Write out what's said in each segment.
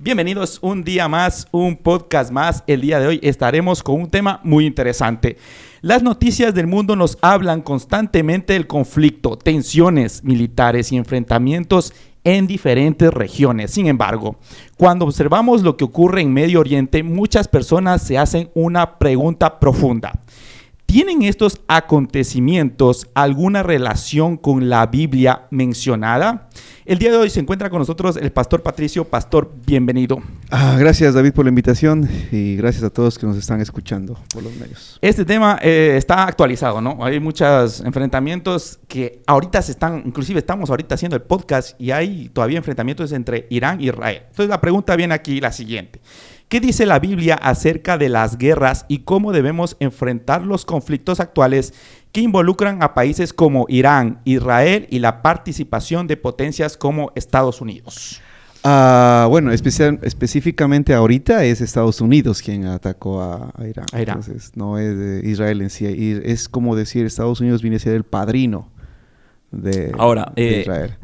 Bienvenidos un día más, un podcast más. El día de hoy estaremos con un tema muy interesante. Las noticias del mundo nos hablan constantemente del conflicto, tensiones militares y enfrentamientos en diferentes regiones. Sin embargo, cuando observamos lo que ocurre en Medio Oriente, muchas personas se hacen una pregunta profunda. ¿Tienen estos acontecimientos alguna relación con la Biblia mencionada? El día de hoy se encuentra con nosotros el pastor Patricio. Pastor, bienvenido. Gracias, David, por la invitación y gracias a todos que nos están escuchando por los medios. Este tema está actualizado, ¿no? Hay muchos enfrentamientos que ahorita inclusive estamos ahorita haciendo el podcast y hay todavía enfrentamientos entre Irán e Israel. Entonces la pregunta viene aquí la siguiente. ¿Qué dice la Biblia acerca de las guerras y cómo debemos enfrentar los conflictos actuales que involucran a países como Irán, Israel y la participación de potencias como Estados Unidos? Bueno, específicamente ahorita es Estados Unidos quien atacó a Irán. Entonces, no es Israel en sí. Es como decir, Estados Unidos viene a ser el padrino de Israel.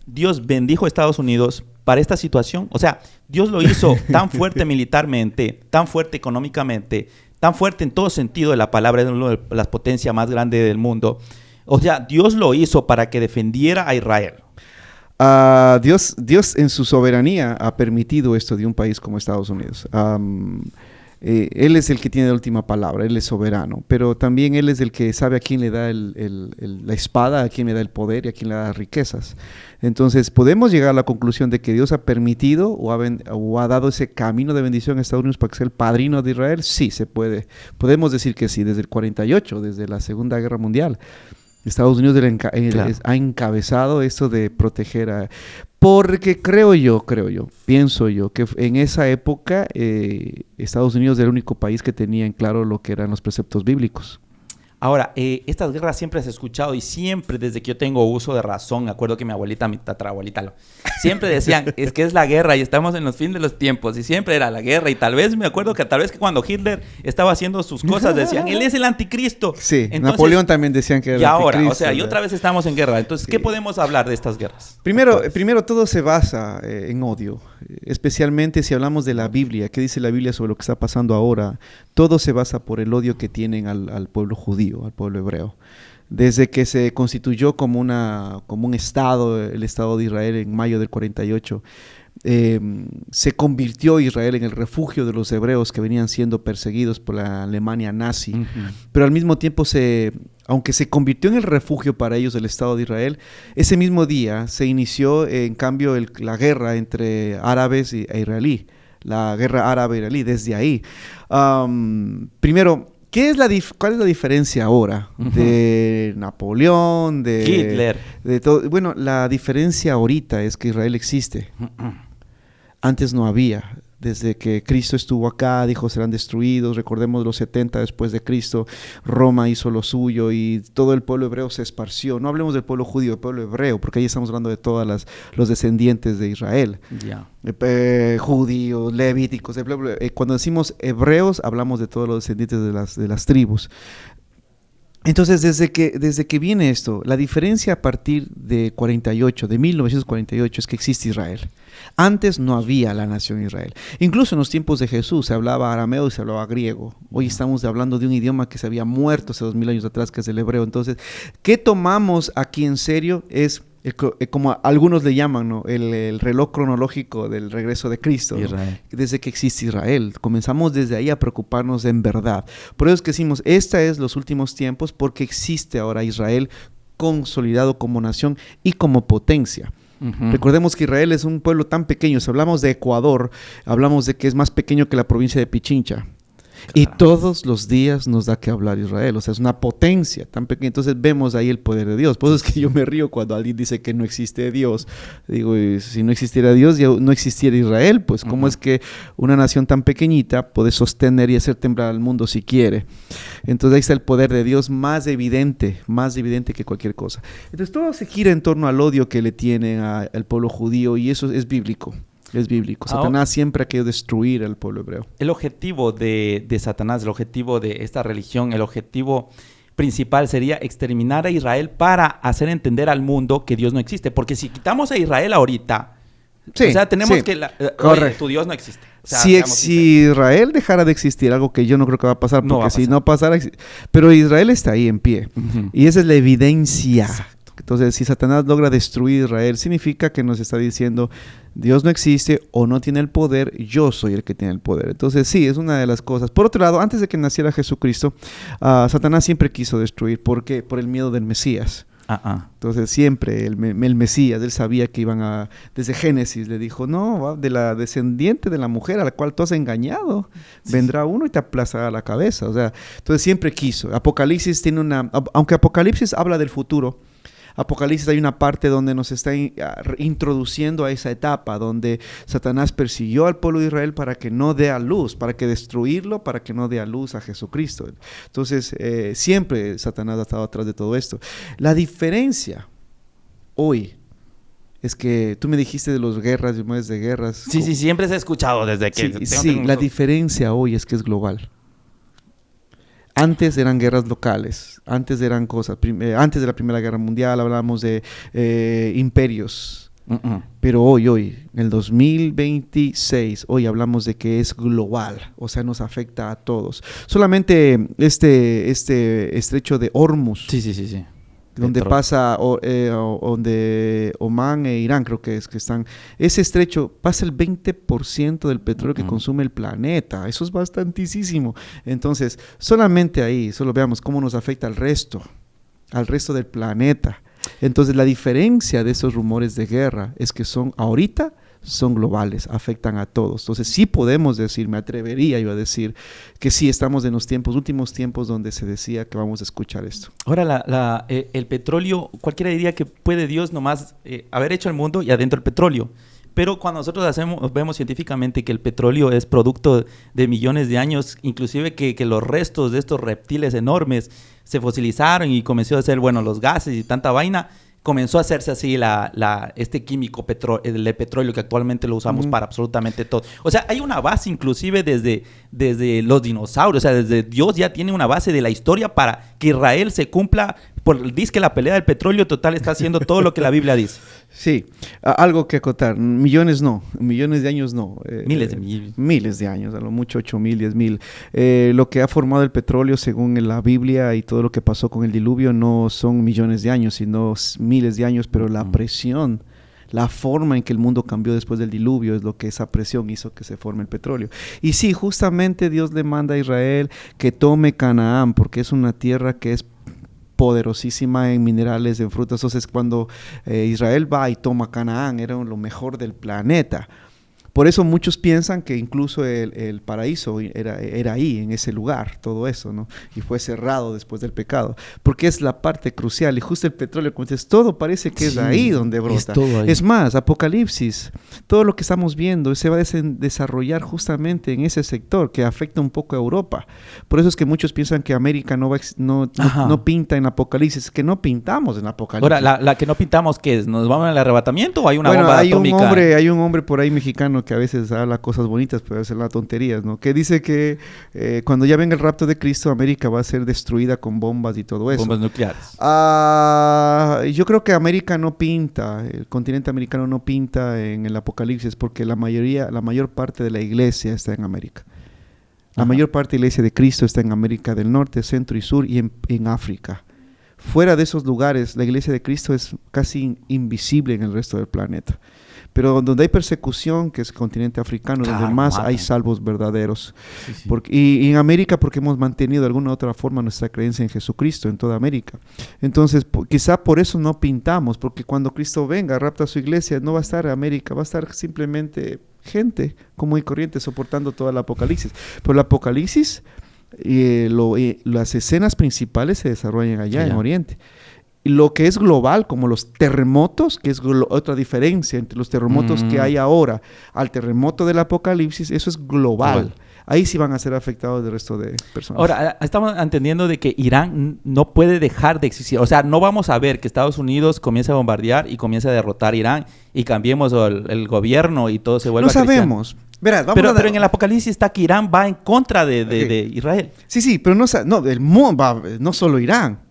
Dios bendijo a Estados Unidos para esta situación. O sea, Dios lo hizo tan fuerte militarmente, tan fuerte económicamente, tan fuerte en todo sentido de la palabra, es una de las potencias más grandes del mundo. O sea, Dios lo hizo para que defendiera a Israel. Dios en su soberanía ha permitido esto de un país como Estados Unidos. Él es el que tiene la última palabra, Él es soberano, pero también Él es el que sabe a quién le da la espada, a quién le da el poder y a quién le da las riquezas. Entonces, ¿podemos llegar a la conclusión de que Dios ha permitido o ha dado ese camino de bendición a Estados Unidos para que sea el padrino de Israel? Sí, se puede. Podemos decir que sí, desde el 48, desde la Segunda Guerra Mundial. Claro. Ha encabezado esto de proteger porque pienso yo, que en esa época Estados Unidos era el único país que tenía en claro lo que eran los preceptos bíblicos. Ahora, estas guerras siempre se han escuchado y siempre desde que yo tengo uso de razón, me acuerdo que mi abuelita, mi tatarabuelita, siempre decían, es que es la guerra y estamos en los fines de los tiempos y siempre era la guerra y tal vez me acuerdo que cuando Hitler estaba haciendo sus cosas decían, él es el anticristo. Sí, entonces, Napoleón también decían que era el anticristo. Y ahora, o sea, y otra vez estamos en guerra. Entonces, sí. ¿Qué podemos hablar de estas guerras? Primero todo se basa en odio, especialmente si hablamos de la Biblia. ¿Qué dice la Biblia sobre lo que está pasando ahora? Todo se basa por el odio que tienen al pueblo judío, al pueblo hebreo. Desde que se constituyó como un estado, el Estado de Israel en mayo del 48, se convirtió Israel en el refugio de los hebreos que venían siendo perseguidos por la Alemania nazi. Uh-huh. Pero al mismo tiempo, aunque se convirtió en el refugio para ellos el Estado de Israel, ese mismo día se inició en cambio la guerra entre árabes e israelí, la guerra árabe-israelí desde ahí. Primero, ¿cuál es la diferencia ahora de Napoleón, de Hitler? De todo? Bueno, la diferencia ahorita es que Israel existe. Antes no había. Desde que Cristo estuvo acá, dijo serán destruidos. Recordemos los 70 después de Cristo, Roma hizo lo suyo y todo el pueblo hebreo se esparció. No hablemos del pueblo judío, del pueblo hebreo, porque ahí estamos hablando de todos los descendientes de Israel. Yeah. Judíos, levíticos. Cuando decimos hebreos, hablamos de todos los descendientes de las tribus. Entonces, desde que viene esto, la diferencia a partir de 1948, es que existe Israel. Antes no había la nación Israel. Incluso en los tiempos de Jesús se hablaba arameo y se hablaba griego. Hoy estamos hablando de un idioma que se había muerto hace 2000 años atrás, que es el hebreo. Entonces, ¿qué tomamos aquí en serio? Es como algunos le llaman, ¿no? el reloj cronológico del regreso de Cristo, ¿no? Desde que existe Israel. Comenzamos desde ahí a preocuparnos en verdad. Por eso es que decimos, esta es los últimos tiempos porque existe ahora Israel consolidado como nación y como potencia. Uh-huh. Recordemos que Israel es un pueblo tan pequeño. Si hablamos de Ecuador, hablamos de que es más pequeño que la provincia de Pichincha. Y todos los días nos da que hablar Israel, o sea, es una potencia tan pequeña. Entonces vemos ahí el poder de Dios. Por eso es que yo me río cuando alguien dice que no existe Dios. Digo, si no existiera Dios, ya no existiera Israel. Pues, ¿cómo es que una nación tan pequeñita puede sostener y hacer temblar al mundo si quiere? Entonces ahí está el poder de Dios más evidente que cualquier cosa. Entonces todo se gira en torno al odio que le tienen al pueblo judío y eso es bíblico. Es bíblico. Satanás siempre ha querido destruir al pueblo hebreo. El objetivo de Satanás, el objetivo de esta religión, el objetivo principal sería exterminar a Israel para hacer entender al mundo que Dios no existe. Porque si quitamos a Israel ahorita, Sí, o sea, tenemos sí. que... oye, Correcto. tu Dios no existe. O sea, Si seamos sinceros. Israel dejara de existir, algo que yo no creo que va a pasar, No porque va a si pasar. no pasara, pero Israel está ahí en pie. Ujú. Y esa es la evidencia. Exacto. Entonces, si Satanás logra destruir Israel, significa que nos está diciendo, Dios no existe o no tiene el poder, yo soy el que tiene el poder. Entonces, sí, es una de las cosas. Por otro lado, antes de que naciera Jesucristo, Satanás siempre quiso destruir. ¿Por qué? Por el miedo del Mesías. Entonces siempre el Mesías, él sabía que desde Génesis le dijo, no, de la descendiente de la mujer a la cual tú has engañado, vendrá uno y te aplastará la cabeza. O sea, entonces siempre quiso. Apocalipsis tiene aunque Apocalipsis habla del futuro, Apocalipsis hay una parte donde nos está introduciendo a esa etapa donde Satanás persiguió al pueblo de Israel para que no dé a luz, para que destruirlo, para que no dé a luz a Jesucristo. Entonces, siempre Satanás ha estado atrás de todo esto. La diferencia hoy es que tú me dijiste de las guerras, de rumores de guerras. Sí, siempre se ha escuchado desde que... Sí, la diferencia hoy es que es global. Antes eran guerras locales, antes eran cosas, antes de la Primera Guerra Mundial hablábamos de imperios, pero hoy, en el 2026, hoy hablamos de que es global, o sea, nos afecta a todos. Solamente este estrecho de Hormuz, Sí. donde pasa, donde Omán e Irán creo que están, ese estrecho pasa el 20% del petróleo que consume el planeta, eso es bastantísimo. Entonces, solamente ahí, solo veamos cómo nos afecta al resto del planeta. Entonces, la diferencia de esos rumores de guerra es que ahorita son globales, afectan a todos. Entonces sí podemos decir, me atrevería yo a decir que sí estamos en los últimos tiempos donde se decía que vamos a escuchar esto. Ahora, el petróleo, cualquiera diría que puede Dios nomás haber hecho el mundo y adentro el petróleo. Pero cuando nosotros vemos científicamente que el petróleo es producto de millones de años, inclusive que los restos de estos reptiles enormes se fosilizaron y comenzó a hacer, los gases y tanta vaina, comenzó a hacerse así este químico de petróleo que actualmente lo usamos para absolutamente todo. O sea, hay una base inclusive desde los dinosaurios, o sea, desde Dios ya tiene una base de la historia para que Israel se cumpla. Dice que la pelea del petróleo total está haciendo todo lo que la Biblia dice. Sí, algo que acotar. Millones de años no. Miles de millones. Miles de años, a lo mucho 8,000, 10,000. Lo que ha formado el petróleo según la Biblia y todo lo que pasó con el diluvio no son millones de años, sino miles de años, pero la presión, la forma en que el mundo cambió después del diluvio es lo que esa presión hizo que se forme el petróleo. Y sí, justamente Dios le manda a Israel que tome Canaán, porque es una tierra que es poderosísima en minerales, en frutas. Entonces cuando Israel va y toma Canaán, era lo mejor del planeta. Por eso muchos piensan que incluso el paraíso era ahí, en ese lugar, todo eso, ¿no? Y fue cerrado después del pecado, porque es la parte crucial. Y justo el petróleo, como dices, todo parece que es ahí donde brota. Es más, Apocalipsis, todo lo que estamos viendo se va a desarrollar justamente en ese sector que afecta un poco a Europa. Por eso es que muchos piensan que América no pinta en Apocalipsis, que no pintamos en Apocalipsis. Ahora, la que no pintamos, ¿qué es? ¿Nos vamos al arrebatamiento o hay una bomba atómica? Hay un hombre por ahí mexicano que a veces habla cosas bonitas, pero a veces habla tonterías, ¿no? Que dice que cuando ya venga el rapto de Cristo, América va a ser destruida con bombas y todo eso. Bombas nucleares. Yo creo que América no pinta, el continente americano no pinta en el Apocalipsis, porque la mayor parte de la iglesia está en América. La mayor parte de la iglesia de Cristo está en América del Norte, Centro y Sur y en África. Fuera de esos lugares, la iglesia de Cristo es casi invisible en el resto del planeta. Pero donde hay persecución, que es el continente africano, donde más hay salvos verdaderos. Sí. Y en América, porque hemos mantenido de alguna u otra forma nuestra creencia en Jesucristo en toda América. Entonces, quizá por eso no pintamos, porque cuando Cristo venga, rapta a su iglesia, no va a estar América, va a estar simplemente gente común y corriente soportando todo el Apocalipsis. Pero el Apocalipsis, las escenas principales se desarrollan allá en Oriente. Lo que es global, como los terremotos, que es otra diferencia entre los terremotos que hay ahora al terremoto del Apocalipsis, eso es global. Ahí sí van a ser afectados del resto de personas. Ahora, estamos entendiendo de que Irán no puede dejar de existir. O sea, no vamos a ver que Estados Unidos comience a bombardear y comience a derrotar a Irán y cambiemos el gobierno y todo se vuelva cristiano. No sabemos. Verás, pero en el Apocalipsis está que Irán va en contra de Israel. Sí, pero no solo Irán.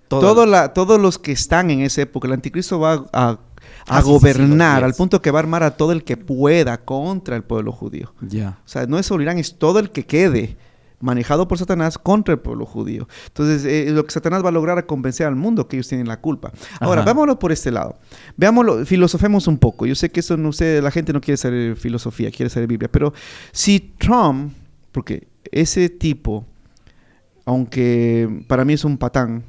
Todos los que están en esa época, el anticristo va a gobernar, al punto que va a armar a todo el que pueda contra el pueblo judío. Ya. O sea, no es solo Irán, es todo el que quede manejado por Satanás contra el pueblo judío. Entonces, lo que Satanás va a lograr es convencer al mundo que ellos tienen la culpa. Ahora, veámoslo por este lado. Veámoslo, filosofemos un poco. Yo sé que eso no sé, la gente no quiere saber filosofía, quiere saber Biblia, pero si Trump, porque ese tipo, aunque para mí es un patán,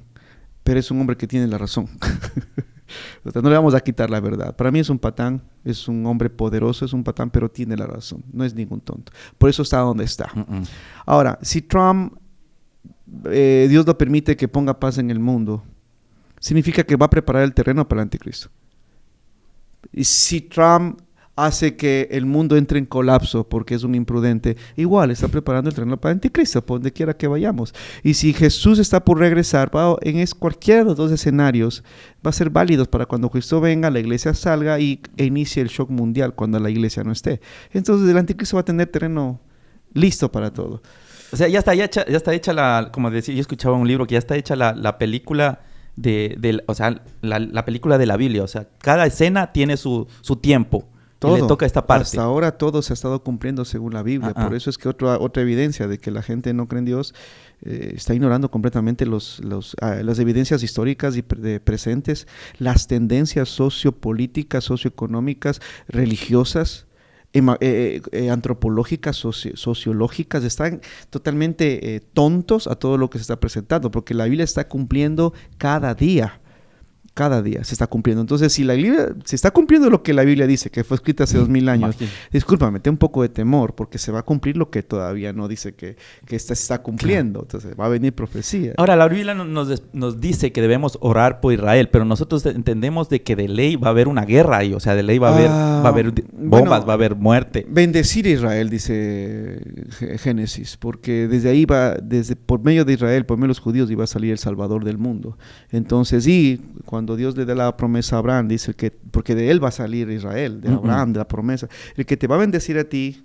pero es un hombre que tiene la razón. O sea, no le vamos a quitar la verdad. Para mí es un patán, es un hombre poderoso, es un patán, pero tiene la razón. No es ningún tonto. Por eso está donde está. Ahora, si Trump, Dios lo permite que ponga paz en el mundo, significa que va a preparar el terreno para el anticristo. Y si Trump hace que el mundo entre en colapso porque es un imprudente, igual está preparando el terreno para el anticristo, por donde quiera que vayamos. Y si Jesús está por regresar, cualquiera de los dos escenarios va a ser válido para cuando Cristo venga, la iglesia salga e inicie el shock mundial cuando la iglesia no esté. Entonces el anticristo va a tener terreno listo para todo. O sea, ya está hecha la, como decía, yo escuchaba un libro que ya está hecha la película la película de la Biblia. O sea, cada escena tiene su tiempo. Todo. Y le toca esta parte. Hasta ahora todo se ha estado cumpliendo según la Biblia. Por eso es que otra evidencia de que la gente no cree en Dios está ignorando completamente las evidencias históricas y presentes, las tendencias sociopolíticas, socioeconómicas, religiosas, antropológicas, sociológicas. Están totalmente tontos a todo lo que se está presentando, porque la Biblia está cumpliendo cada día. Cada día se está cumpliendo. Entonces, si la Biblia se está cumpliendo lo que la Biblia dice, que fue escrita hace 2000 años, discúlpame, ten un poco de temor, porque se va a cumplir lo que todavía no dice que se está cumpliendo. Entonces, va a venir profecía. Ahora, la Biblia nos dice que debemos orar por Israel, pero nosotros entendemos de que de ley va a haber una guerra ahí. O sea, de ley va a haber bombas, va a haber muerte. Bendecir a Israel, dice Génesis, porque desde ahí por medio de Israel, por medio de los judíos, iba a salir el Salvador del mundo. Entonces, cuando Dios le da la promesa a Abraham, dice que, porque de él va a salir Israel, de Abraham, de la promesa, el que te va a bendecir a ti,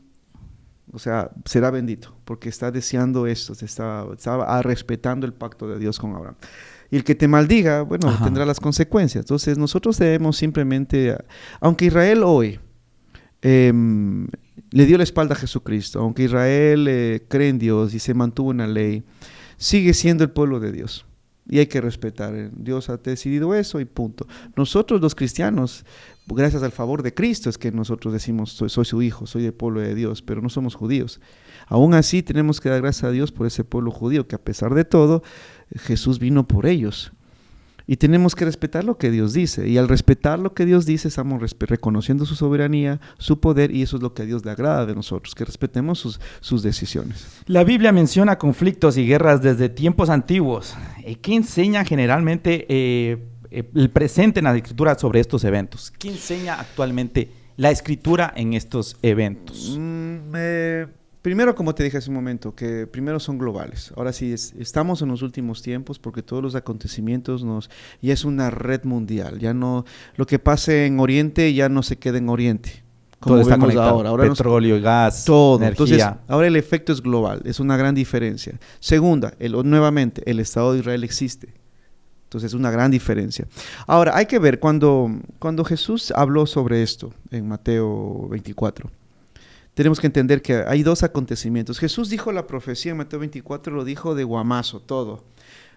o sea, será bendito, porque está deseando esto, está respetando el pacto de Dios con Abraham. Y el que te maldiga, bueno, tendrá las consecuencias. Entonces nosotros debemos simplemente, aunque Israel hoy le dio la espalda a Jesucristo, aunque Israel cree en Dios y se mantuvo en la ley, sigue siendo el pueblo de Dios. Y hay que respetar. Dios ha decidido eso y punto. Nosotros los cristianos, gracias al favor de Cristo, es que nosotros decimos, soy su hijo, soy del pueblo de Dios, pero no somos judíos. Aún así tenemos que dar gracias a Dios por ese pueblo judío, que a pesar de todo, Jesús vino por ellos. Y tenemos que respetar lo que Dios dice. Y al respetar lo que Dios dice, estamos reconociendo su soberanía, su poder, y eso es lo que a Dios le agrada de nosotros, que respetemos sus decisiones. La Biblia menciona conflictos y guerras desde tiempos antiguos. ¿Qué enseña generalmente el presente en la Escritura sobre estos eventos? ¿Qué enseña actualmente la Escritura en estos eventos? Primero, como te dije hace un momento, que primero son globales. Ahora sí, estamos en los últimos tiempos porque todos los acontecimientos ya es una red mundial. Ya no, lo que pase en Oriente ya no se queda en Oriente. Como todo está vemos conectado. Ahora petróleo y gas, todo. Energía. Entonces, ahora el efecto es global. Es una gran diferencia. Segunda, nuevamente, el Estado de Israel existe. Entonces es una gran diferencia. Ahora, hay que ver, cuando Jesús habló sobre esto en Mateo 24, tenemos que entender que hay dos acontecimientos. Jesús dijo la profecía en Mateo 24, lo dijo de guamazo, todo.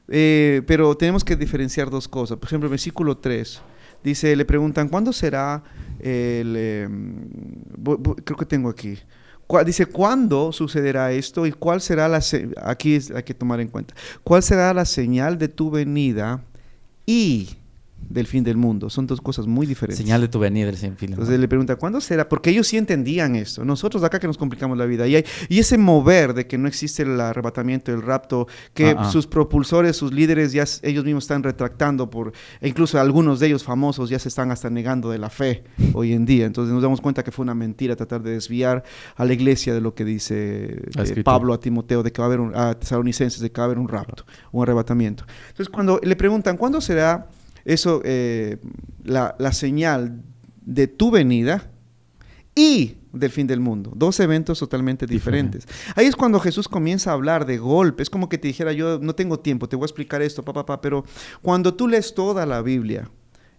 Pero tenemos que diferenciar dos cosas. Por ejemplo, el versículo 3 dice, le preguntan, ¿cuándo será creo que tengo aquí. Dice, ¿cuándo sucederá esto? ¿Y cuál será aquí hay que tomar en cuenta. ¿Cuál será la señal de tu venida y del fin del mundo? Son dos cosas muy diferentes. Señal de tu venida del fin del mundo. Entonces le pregunta, ¿cuándo será? Porque ellos sí entendían esto. Nosotros acá que nos complicamos la vida. Y ese mover de que no existe el arrebatamiento, el rapto, que sus propulsores, sus líderes, ellos mismos están retractando e incluso algunos de ellos famosos ya se están hasta negando de la fe hoy en día. Entonces nos damos cuenta que fue una mentira tratar de desviar a la iglesia de lo que dice Pablo a Timoteo, de que va a haber a Tesalonicenses, de que va a haber un rapto, un arrebatamiento. Entonces cuando le preguntan, ¿cuándo será eso, la señal de tu venida y del fin del mundo? Dos eventos totalmente diferentes. Ahí es cuando Jesús comienza a hablar de golpe. Es como que te dijera, yo no tengo tiempo, te voy a explicar esto, pero cuando tú lees toda la Biblia,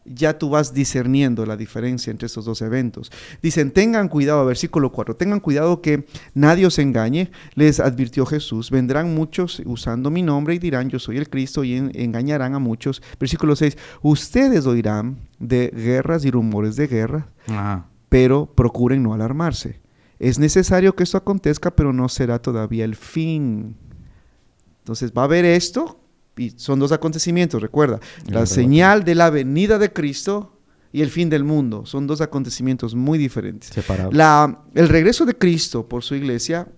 ya tú vas discerniendo la diferencia entre estos dos eventos. Dicen, tengan cuidado, versículo 4, tengan cuidado que nadie os engañe, les advirtió Jesús, vendrán muchos usando mi nombre y dirán, yo soy el Cristo, y engañarán a muchos. Versículo 6, ustedes oirán de guerras y rumores de guerra, pero procuren no alarmarse. Es necesario que esto acontezca, pero no será todavía el fin. Entonces va a haber esto, y son dos acontecimientos, recuerda, la señal de la venida de Cristo y el fin del mundo. Son dos acontecimientos muy diferentes. Separados. El regreso de Cristo por su iglesia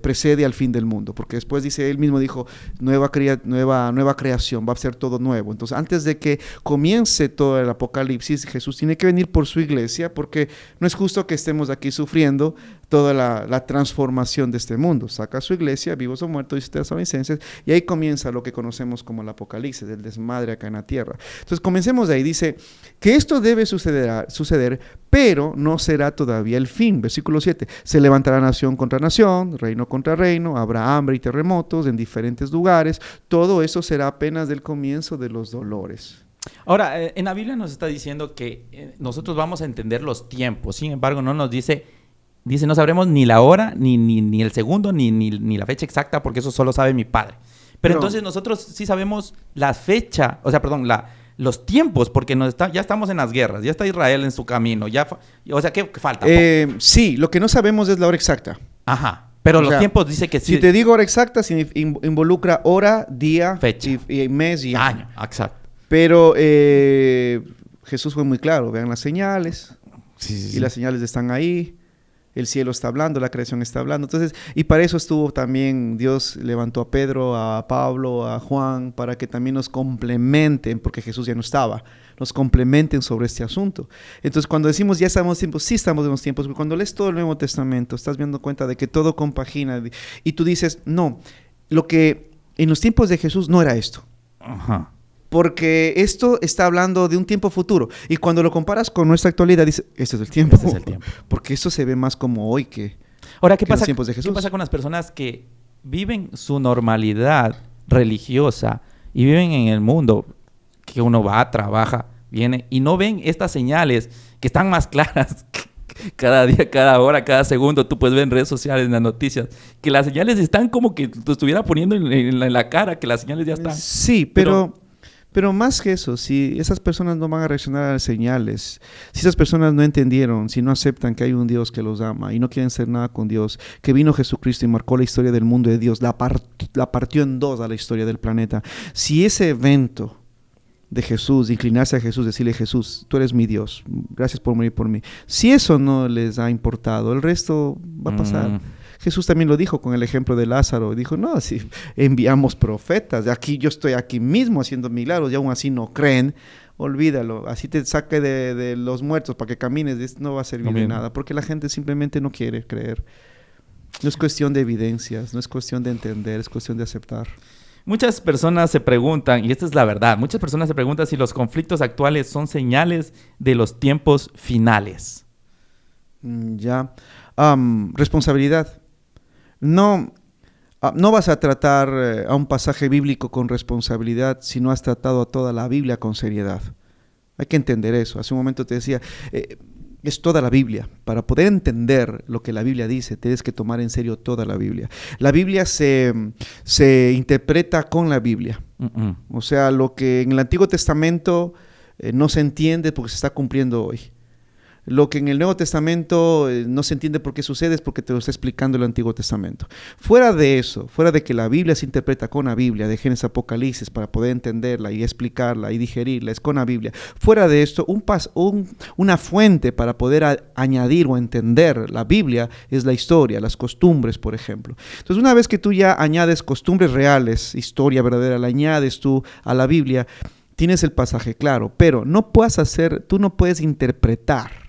precede al fin del mundo, porque después dice, él mismo dijo, nueva creación, va a ser todo nuevo. Entonces, antes de que comience todo el apocalipsis, Jesús tiene que venir por su iglesia, porque no es justo que estemos aquí sufriendo toda la transformación de este mundo. Saca a su iglesia, vivos o muertos, dice Tesalonicenses, y ahí comienza lo que conocemos como el apocalipsis, el desmadre acá en la tierra. Entonces, comencemos de ahí. Dice que esto debe suceder, pero no será todavía el fin. Versículo 7, se levantará nación contra nación, reino contra reino, habrá hambre y terremotos en diferentes lugares. Todo eso será apenas del comienzo de los dolores. Ahora, en la Biblia nos está diciendo que nosotros vamos a entender los tiempos. Sin embargo, no nos dice, no sabremos ni la hora, ni el segundo, ni la fecha exacta, porque eso solo sabe mi Padre. Pero entonces nosotros sí sabemos la fecha, los tiempos, porque ya estamos en las guerras, ya está Israel en su camino, ¿qué falta? Sí, lo que no sabemos es la hora exacta. Ajá, pero los tiempos dice que sí. Si te digo hora exacta, involucra hora, día, fecha, y mes y año. Exacto. Pero Jesús fue muy claro, vean las señales, y las señales están ahí. El cielo está hablando, la creación está hablando. Entonces, y para eso estuvo también, Dios levantó a Pedro, a Pablo, a Juan, para que también nos complementen, porque Jesús ya no estaba, nos complementen sobre este asunto. Entonces, cuando decimos ya estamos en tiempos, sí estamos en los tiempos, pero cuando lees todo el Nuevo Testamento, estás viendo cuenta de que todo compagina, y tú dices, no, lo que en los tiempos de Jesús no era esto. Ajá. Porque esto está hablando de un tiempo futuro. Y cuando lo comparas con nuestra actualidad, dices, este es el tiempo. Este es el tiempo. Porque esto se ve más como hoy que Ahora, en los tiempos de Jesús. ¿Qué pasa con las personas que viven su normalidad religiosa y viven en el mundo que uno va, trabaja, viene y no ven estas señales que están más claras cada día, cada hora, cada segundo? Tú puedes ver en redes sociales, en las noticias, que las señales están como que te estuviera poniendo en la cara, que las señales ya están. Sí, pero más que eso, si esas personas no van a reaccionar a las señales, si esas personas no entendieron, si no aceptan que hay un Dios que los ama y no quieren hacer nada con Dios, que vino Jesucristo y marcó la historia del mundo de Dios, la partió en dos a la historia del planeta. Si ese evento de Jesús, de inclinarse a Jesús, decirle, Jesús, tú eres mi Dios, gracias por morir por mí, si eso no les ha importado, el resto va a pasar. Jesús también lo dijo con el ejemplo de Lázaro. Dijo, no, si enviamos profetas, aquí yo estoy aquí mismo haciendo milagros y aún así no creen, olvídalo. Así te saque de los muertos para que camines, no va a servir de nada, porque la gente simplemente no quiere creer. No es cuestión de evidencias, no es cuestión de entender, es cuestión de aceptar. Muchas personas se preguntan, y esta es la verdad, muchas personas se preguntan si los conflictos actuales son señales de los tiempos finales. Responsabilidad. No vas a tratar a un pasaje bíblico con responsabilidad si no has tratado a toda la Biblia con seriedad. Hay que entender eso. Hace un momento te decía, es toda la Biblia. Para poder entender lo que la Biblia dice, tienes que tomar en serio toda la Biblia. La Biblia se interpreta con la Biblia. O sea, lo que en el Antiguo Testamento no se entiende porque se está cumpliendo hoy. Lo que en el Nuevo Testamento no se entiende por qué sucede es porque te lo está explicando el Antiguo Testamento. Fuera de eso, fuera de que la Biblia se interpreta con la Biblia, de Génesis a Apocalipsis, para poder entenderla y explicarla y digerirla, es con la Biblia. Fuera de esto, una fuente para poder añadir o entender la Biblia es la historia, las costumbres, por ejemplo. Entonces, una vez que tú ya añades costumbres reales, historia verdadera, la añades tú a la Biblia, tienes el pasaje claro, pero tú no puedes interpretar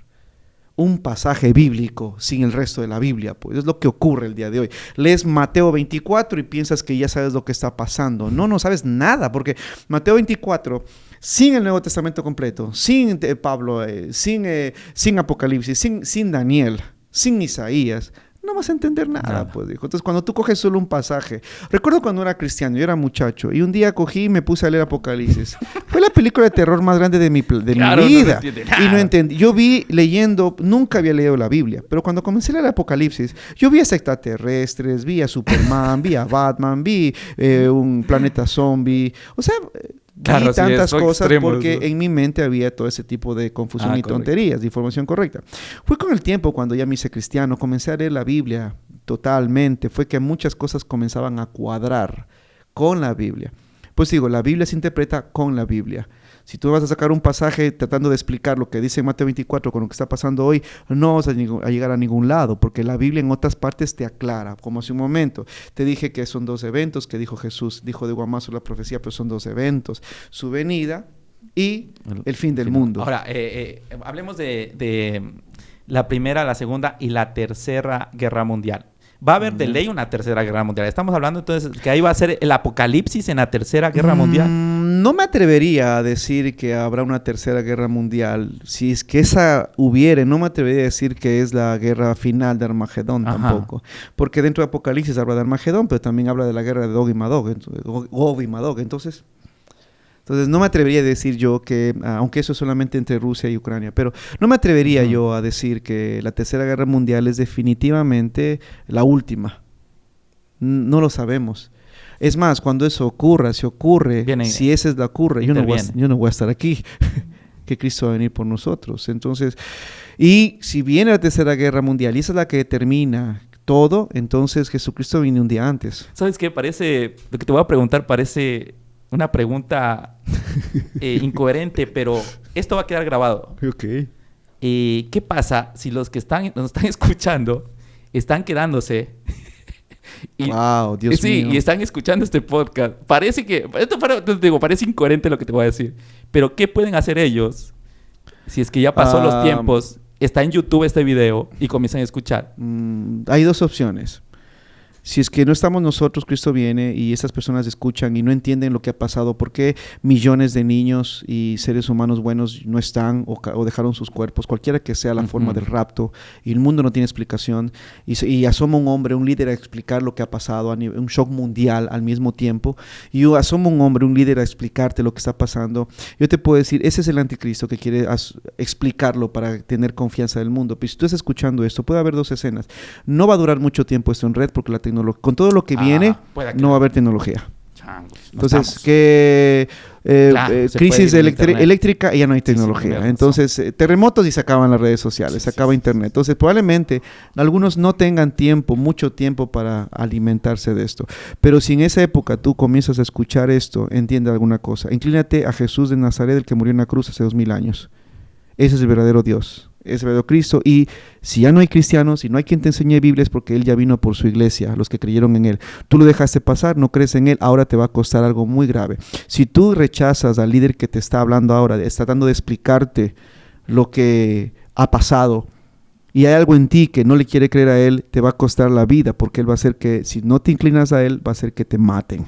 un pasaje bíblico sin el resto de la Biblia, pues es lo que ocurre el día de hoy. Lees Mateo 24 y piensas que ya sabes lo que está pasando. No sabes nada, porque Mateo 24, sin el Nuevo Testamento completo, sin Pablo, sin Apocalipsis, sin Daniel, sin Isaías, no vas a entender nada, Nada. pues dijo. Entonces, cuando tú coges solo un pasaje, recuerdo cuando era cristiano, yo era muchacho, y un día cogí y me puse a leer Apocalipsis. Fue la película de terror más grande de mi Claro, no vida. se entiende Y no nada. entendí. Yo vi leyendo, nunca había leído la Biblia, pero cuando comencé a leer Apocalipsis, yo vi a extraterrestres, vi a Superman, vi a Batman, vi un planeta zombie. O sea, Claro, vi sí, tantas son cosas extremos, porque ¿no? en mi mente había todo ese tipo de confusión y Correcto. tonterías, de información correcta. Fue con el tiempo, cuando ya me hice cristiano, comencé a leer la Biblia totalmente. Fue que muchas cosas comenzaban a cuadrar con la Biblia. Pues digo, la Biblia se interpreta con la Biblia. Si tú vas a sacar un pasaje tratando de explicar lo que dice Mateo 24 con lo que está pasando hoy, no vas a llegar a ningún lado, porque la Biblia en otras partes te aclara, como hace un momento. Te dije que son 2 eventos que dijo Jesús, dijo de Guamazo la profecía, pero son 2 eventos. Su venida y el fin del mundo. Ahora, hablemos de la Primera, la Segunda y la Tercera Guerra Mundial. Va a haber de ley una Tercera Guerra Mundial. Estamos hablando entonces que ahí va a ser el apocalipsis en la Tercera Guerra Mundial. No me atrevería a decir que habrá una tercera guerra mundial. Si es que esa hubiere, no me atrevería a decir que es la guerra final de Armagedón. Ajá. Tampoco. Porque dentro de Apocalipsis habla de Armagedón, pero también habla de la guerra de Gog y Magog. Gog y Magog. Entonces, no me atrevería a decir yo que, aunque eso es solamente entre Rusia y Ucrania, pero no me atrevería yo a decir que la tercera guerra mundial es definitivamente la última. No lo sabemos. Es más, cuando eso ocurra, si ocurre, si esa es la ocurre, yo no voy a estar aquí. Que Cristo va a venir por nosotros. Entonces, y si viene la tercera guerra mundial y esa es la que determina todo, entonces Jesucristo vino un día antes. ¿Sabes qué? Parece, lo que te voy a preguntar parece una pregunta incoherente, pero esto va a quedar grabado. Ok. ¿Qué pasa si los que nos están escuchando están quedándose? Wow, Dios mío. Y están escuchando este podcast. Parece que, parece incoherente lo que te voy a decir. Pero ¿qué pueden hacer ellos si es que ya pasó los tiempos, está en YouTube este video y comienzan a escuchar? Hay 2 opciones. Si es que no estamos nosotros, Cristo viene y esas personas escuchan y no entienden lo que ha pasado, por qué millones de niños y seres humanos buenos no están o dejaron sus cuerpos, cualquiera que sea la forma del rapto, y el mundo no tiene explicación, y asoma un hombre, un líder a explicar lo que ha pasado, un shock mundial al mismo tiempo, y asoma un hombre, un líder a explicarte lo que está pasando. Yo te puedo decir, ese es el anticristo que quiere explicarlo para tener confianza del mundo. Pero si tú estás escuchando esto, puede haber 2 escenas. No va a durar mucho tiempo esto en red porque la tecnología, con todo lo que viene, no va a haber tecnología. Changos, Entonces, crisis eléctrica y ya no hay tecnología. Sí, entonces, terremotos y se acaban las redes sociales, se acaba internet. Entonces, probablemente algunos no tengan mucho tiempo para alimentarse de esto. Pero si en esa época tú comienzas a escuchar esto, entiende alguna cosa. Inclínate a Jesús de Nazaret, el que murió en la cruz hace 2000 años. Ese es el verdadero Dios. Es el verdadero Cristo. Y si ya no hay cristianos, si no hay quien te enseñe Biblia, es porque Él ya vino por su iglesia, los que creyeron en Él. Tú lo dejaste pasar, no crees en Él, ahora te va a costar algo muy grave. Si tú rechazas al líder que te está hablando ahora, está tratando de explicarte lo que ha pasado, y hay algo en ti que no le quiere creer a Él, te va a costar la vida, porque Él va a hacer que, si no te inclinas a Él, va a hacer que te maten.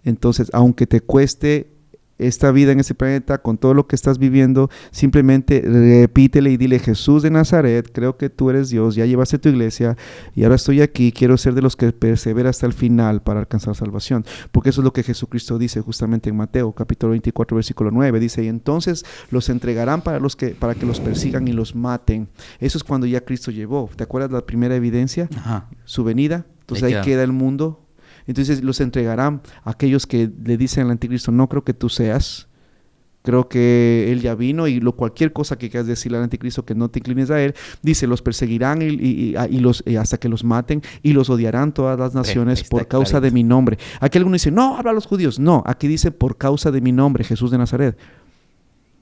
Entonces, aunque te cueste esta vida en este planeta, con todo lo que estás viviendo, simplemente repítele y dile: Jesús de Nazaret, creo que tú eres Dios, ya llevaste tu iglesia y ahora estoy aquí, quiero ser de los que persevera hasta el final para alcanzar salvación, porque eso es lo que Jesucristo dice justamente en Mateo capítulo 24 versículo 9, dice: y entonces los entregarán para que los persigan y los maten. Eso es cuando ya Cristo llevó. ¿Te acuerdas la primera evidencia? Ajá. Su venida. Entonces ahí queda el mundo. Entonces los entregarán a aquellos que le dicen al anticristo: no creo que tú seas, creo que él ya vino, y cualquier cosa que quieras decirle al anticristo que no te inclines a él, dice, los perseguirán y hasta que los maten, y los odiarán todas las naciones por causa de mi nombre. Aquí algunos dicen: no, habla a los judíos. No, aquí dice: por causa de mi nombre, Jesús de Nazaret.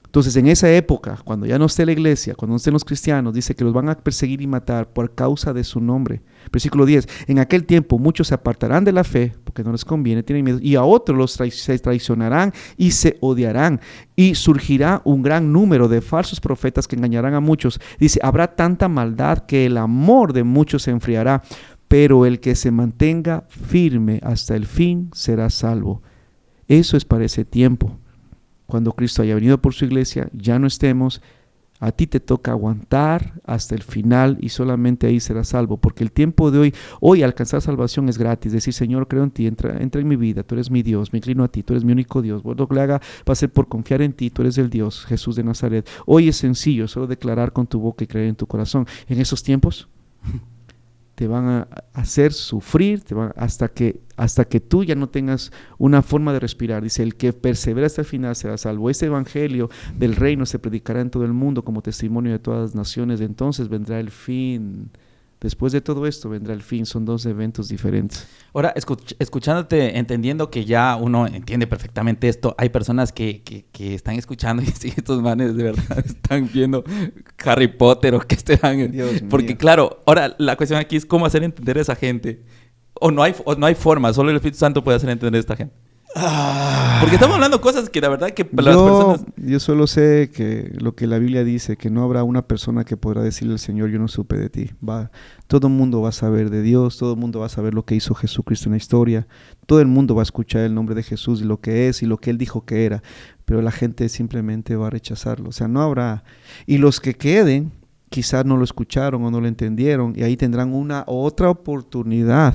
Entonces, en esa época, cuando ya no esté la iglesia, cuando no estén los cristianos, dice que los van a perseguir y matar por causa de su nombre. Versículo 10, en aquel tiempo muchos se apartarán de la fe, porque no les conviene, tienen miedo, y a otros se traicionarán y se odiarán, y surgirá un gran número de falsos profetas que engañarán a muchos. Dice: habrá tanta maldad que el amor de muchos se enfriará, pero el que se mantenga firme hasta el fin será salvo. Eso es para ese tiempo. Cuando Cristo haya venido por su iglesia, ya no estemos, A ti te toca aguantar hasta el final y solamente ahí serás salvo, porque el tiempo de hoy alcanzar salvación es gratis. Decir, Señor, creo en ti, entra en mi vida, tú eres mi Dios, me inclino a ti, tú eres mi único Dios. Lo que le haga va a ser por confiar en ti, tú eres el Dios, Jesús de Nazaret. Hoy es sencillo, solo declarar con tu boca y creer en tu corazón. En esos tiempos te van a hacer sufrir, hasta que tú ya no tengas una forma de respirar. Dice, el que persevera hasta el final será salvo. Este evangelio del reino se predicará en todo el mundo como testimonio de todas las naciones. Entonces vendrá el fin. Después de todo esto vendrá el fin. Son dos eventos diferentes. Ahora, escuchándote, entendiendo que ya uno entiende perfectamente esto, hay personas que están escuchando y sí, estos manes de verdad están viendo Harry Potter o que están... Porque mío. Claro, ahora la cuestión aquí es cómo hacer entender a esa gente. O no hay forma, solo el Espíritu Santo puede hacer entender a esta gente. Porque estamos hablando cosas que la verdad que para las personas... Yo solo sé que lo que la Biblia dice, que no habrá una persona que podrá decirle al Señor, yo no supe de ti. Todo el mundo va a saber de Dios, todo el mundo va a saber lo que hizo Jesucristo en la historia, todo el mundo va a escuchar el nombre de Jesús y lo que es y lo que Él dijo que era, pero la gente simplemente va a rechazarlo. O sea, no habrá... Y los que queden, quizás no lo escucharon o no lo entendieron, y ahí tendrán una otra oportunidad.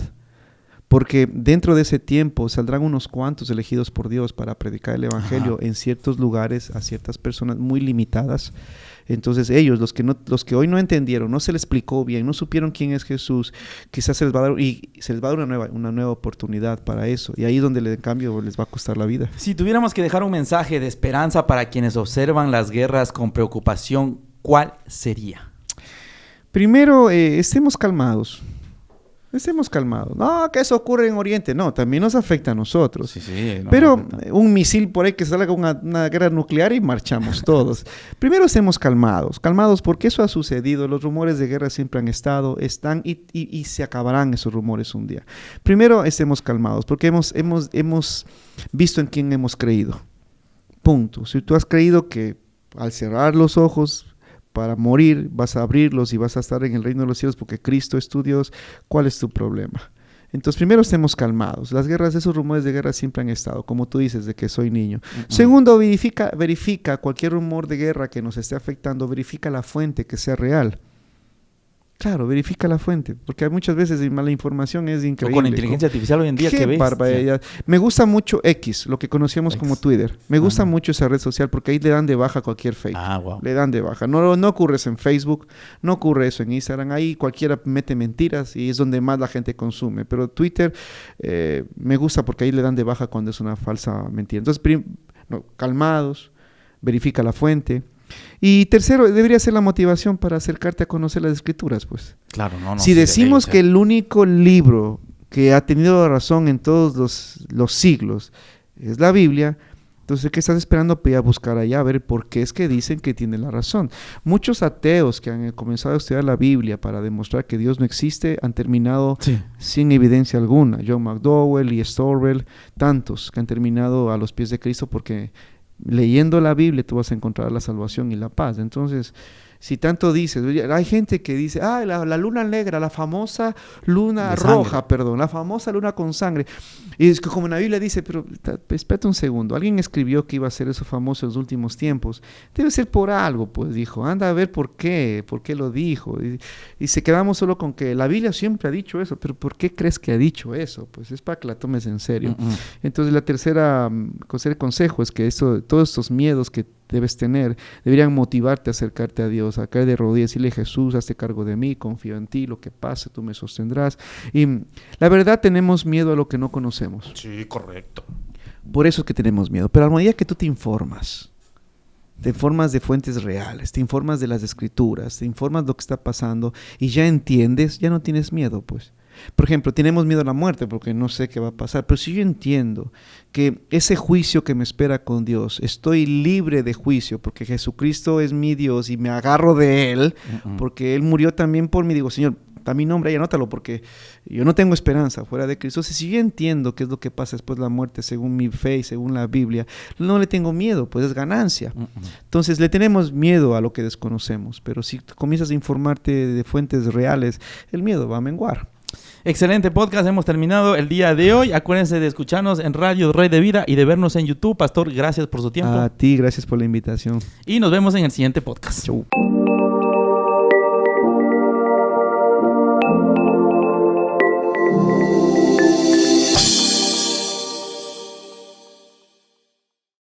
Porque dentro de ese tiempo saldrán unos cuantos elegidos por Dios para predicar el evangelio en ciertos lugares a ciertas personas muy limitadas. Entonces ellos, los que hoy no entendieron, no se les explicó bien, no supieron quién es Jesús, quizás se les va a dar una nueva oportunidad para eso. Y ahí es donde en cambio les va a costar la vida. Si tuviéramos que dejar un mensaje de esperanza para quienes observan las guerras con preocupación, ¿cuál sería? Primero, estemos calmados. Estemos calmados. No, que eso ocurre en Oriente. No, también nos afecta a nosotros. Sí, no, pero un misil por ahí que salga una guerra nuclear y marchamos todos. Primero estemos calmados porque eso ha sucedido. Los rumores de guerra siempre han estado, están y se acabarán esos rumores un día. Primero estemos calmados porque hemos visto en quién hemos creído. Punto. Si tú has creído que al cerrar los ojos para morir, vas a abrirlos y vas a estar en el reino de los cielos porque Cristo es tu Dios, ¿cuál es tu problema? Entonces, primero estemos calmados. Las guerras, esos rumores de guerra siempre han estado, como tú dices, de que soy niño. Segundo, verifica cualquier rumor de guerra que nos esté afectando, verifica la fuente, que sea real. Claro, verifica la fuente, porque muchas veces la información es increíble. O con la inteligencia artificial hoy en día, ¿qué ves? Barbaridad. Me gusta mucho X, lo que conocíamos como Twitter. Me gusta mucho esa red social porque ahí le dan de baja cualquier fake. Wow. Le dan de baja. No ocurre eso en Facebook, no ocurre eso en Instagram. Ahí cualquiera mete mentiras y es donde más la gente consume. Pero Twitter me gusta porque ahí le dan de baja cuando es una falsa mentira. Entonces, calmados, verifica la fuente. Y tercero, debería ser la motivación para acercarte a conocer las Escrituras, pues. Claro, si decimos que el único libro que ha tenido razón en todos los siglos es la Biblia, entonces, ¿qué estás esperando para ir a buscar allá a ver por qué es que dicen que tiene la razón? Muchos ateos que han comenzado a estudiar la Biblia para demostrar que Dios no existe han terminado sin evidencia alguna. John McDowell y Storwell, tantos que han terminado a los pies de Cristo porque leyendo la Biblia tú vas a encontrar la salvación y la paz. Entonces, si tanto dices, hay gente que dice, la luna negra, la famosa luna roja, la famosa luna con sangre. Y es que como en la Biblia dice, pero espérate un segundo, alguien escribió que iba a ser eso famoso en los últimos tiempos. Debe ser por algo, pues dijo, anda a ver por qué lo dijo. Y se quedamos solo con que la Biblia siempre ha dicho eso, pero ¿por qué crees que ha dicho eso? Pues es para que la tomes en serio. Entonces la tercer consejo es que todos estos miedos que debes tener, deberían motivarte a acercarte a Dios, a caer de rodillas, decirle, Jesús, hazte cargo de mí, confío en ti, lo que pase, tú me sostendrás. Y la verdad, tenemos miedo a lo que no conocemos. Sí, correcto. Por eso es que tenemos miedo. Pero a medida que tú te informas de fuentes reales, te informas de las Escrituras, te informas de lo que está pasando y ya entiendes, ya no tienes miedo, pues. Por ejemplo, tenemos miedo a la muerte porque no sé qué va a pasar, pero si yo entiendo que ese juicio que me espera con Dios, estoy libre de juicio porque Jesucristo es mi Dios y me agarro de Él, porque Él murió también por mí, digo, Señor, da mi nombre y anótalo porque yo no tengo esperanza fuera de Cristo. Entonces, si yo entiendo qué es lo que pasa después de la muerte según mi fe y según la Biblia, no le tengo miedo, pues es ganancia. Entonces, le tenemos miedo a lo que desconocemos, pero si comienzas a informarte de fuentes reales, el miedo va a menguar. Excelente podcast, hemos terminado el día de hoy. Acuérdense de escucharnos en Radio Rey de Vida y de vernos en YouTube. Pastor, gracias por su tiempo. A ti, gracias por la invitación. Y nos vemos en el siguiente podcast. Chau.